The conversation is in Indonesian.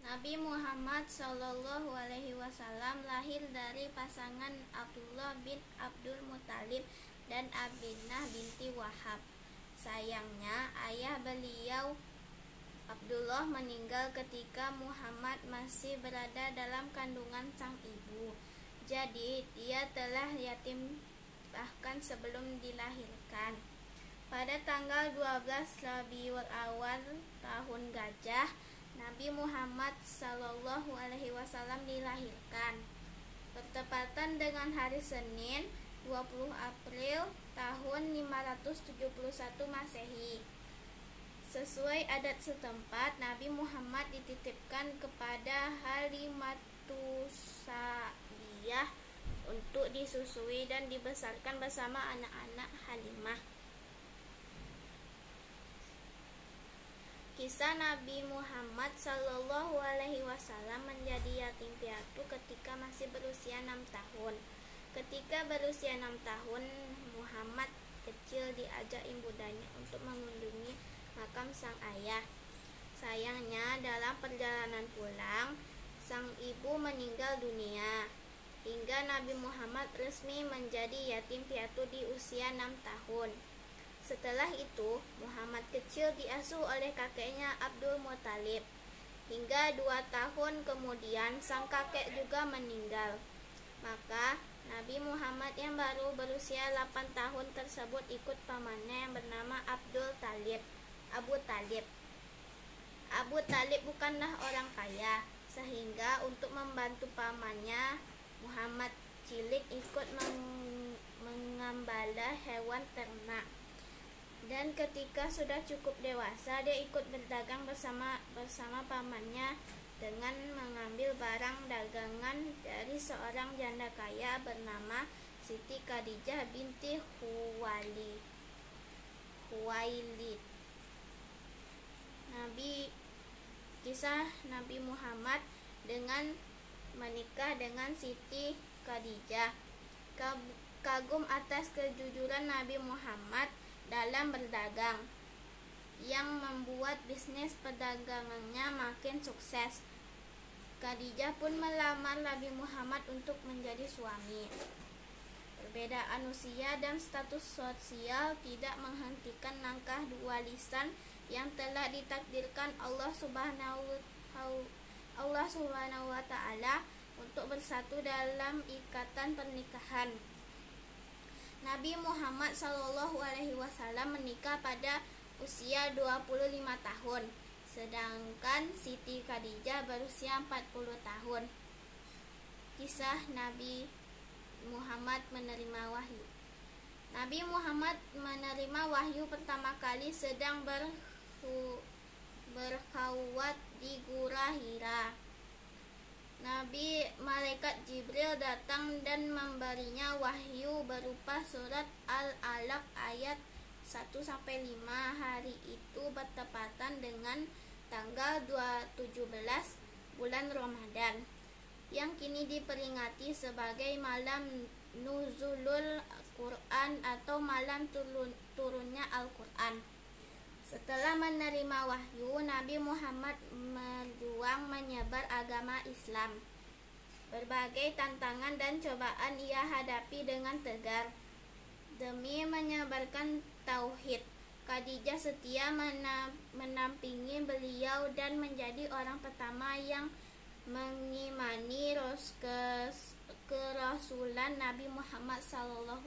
Nabi Muhammad Shallallahu Alaihi Wasallam lahir dari pasangan Abdullah bin Abdul Muthalib dan Aminah binti Wahab. Sayangnya, ayah beliau Abdullah meninggal ketika Muhammad masih berada dalam kandungan sang ibu. Jadi, dia telah yatim bahkan sebelum dilahirkan. Pada tanggal 12 Rabiul Awal tahun Gajah, Nabi Muhammad Shallallahu Alaihi Wasallam dilahirkan, bertepatan dengan hari Senin 20 April tahun 571 Masehi. Sesuai adat setempat, Nabi Muhammad dititipkan kepada Halimatussadiyah untuk disusui dan dibesarkan bersama anak-anak Halimah. Kisah Nabi Muhammad Shallallahu Alaihi Wasallam menjadi yatim piatu ketika masih berusia 6 tahun. Ketika berusia 6 tahun, Muhammad kecil diajak ibundanya untuk mengunjungi makam sang ayah. Sayangnya, dalam perjalanan pulang, sang ibu meninggal dunia, hingga Nabi Muhammad resmi menjadi yatim piatu di usia 6 tahun. Setelah itu, Muhammad kecil diasuh oleh kakeknya Abdul Muthalib. Hingga 2 tahun kemudian, sang kakek juga meninggal. Maka, Nabi Muhammad yang baru berusia 8 tahun tersebut ikut pamannya yang bernama Abu Talib. Abu Talib bukanlah orang kaya, sehingga untuk membantu pamannya, Muhammad cilik ikut mengembala hewan ternak. Dan ketika sudah cukup dewasa, dia ikut berdagang bersama pamannya dengan mengambil barang dagangan dari seorang janda kaya bernama Siti Khadijah binti Khuwailid. Kisah Nabi Muhammad dengan menikah dengan Siti Khadijah. Kagum atas kejujuran Nabi Muhammad dalam berdagang, yang membuat bisnis perdagangannya makin sukses. Khadijah pun melamar Nabi Muhammad untuk menjadi suami. Perbedaan usia dan status sosial tidak menghentikan langkah dua lisan yang telah ditakdirkan Allah Subhanahu wa Ta'ala untuk bersatu dalam ikatan pernikahan. Nabi Muhammad Shallallahu Alaihi Wasallam menikah pada usia 25 tahun, sedangkan Siti Khadijah berusia 40 tahun. Kisah Nabi Muhammad menerima wahyu. Nabi Muhammad menerima wahyu pertama kali sedang berkhawat di Gua Hira. Malaikat Jibril datang dan memberinya wahyu berupa surat Al-Alaq ayat 1-5. Hari itu bertepatan dengan tanggal 17 bulan Ramadan, yang kini diperingati sebagai malam nuzulul Quran atau malam turunnya Al-Quran. Setelah menerima wahyu, Nabi Muhammad berjuang menyebar agama Islam. Berbagai tantangan dan cobaan ia hadapi dengan tegar demi menyebarkan tauhid. Khadijah setia menampingi beliau dan menjadi orang pertama yang mengimani kerasulan Nabi Muhammad SAW.